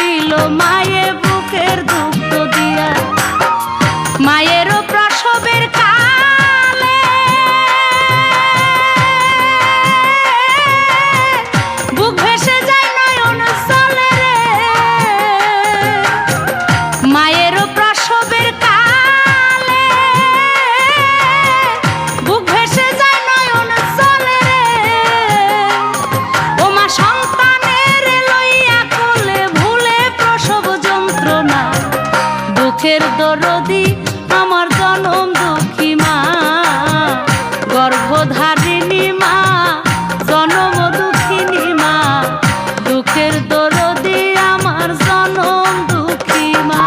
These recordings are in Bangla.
দিল মায়ে বুকের দুঃখ দিয়া। মায়েরও প্রসবের কালে বুক ভেসে যায় নয়ন জলে রে। মায়েরও প্রসবের কালে বুক ভেসে যায় নয়ন জলে রে। ও মা সন্তানের লইয়া কোলে ভুলে প্রসব যন্ত্রণা, দুঃখের দরদি আমার জনম দুঃখী মা, গর্ভধারিণী মা, জনম দুঃখিনী মা, দুঃখের দরদি আমার জনম দুঃখী মা।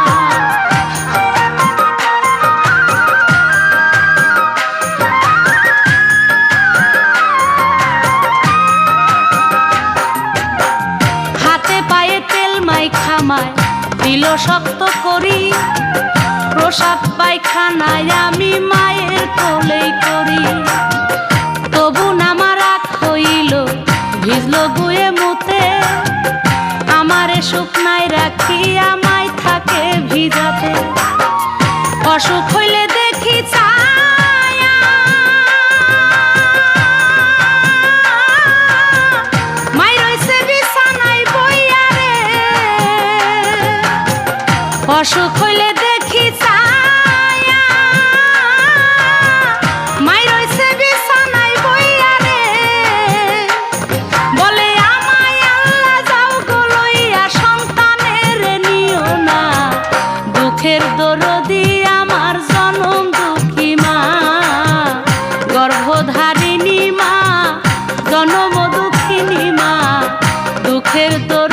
হাতে পায়ে তেল মাইখা মায় দিল শক্ত করি, প্রসাদ পায়খানায় আমি মায়ের কোলেই করি। তবু নামা রাত হইল ভিজল গুয়ে মুতে, আমারে শুকনায় রাখিয়া মাই থাকে ভিজাতে। অসুখ হইলে দেখি ছায়া, মাই রইছে বিছানায় বইয়া রে। অসুখ হইলে দেখি ছায়া, মাই রইছে বিছানায় বইয়া রে। বলে আমায় আল্লাহ যাও গো লইয়া, সন্তানের নিও না, দুঃখের দরদি আমার জনম দুঃখী মা, গর্ভধারিণী মা, জনম দুঃখিনী মা, দুঃখের দরদি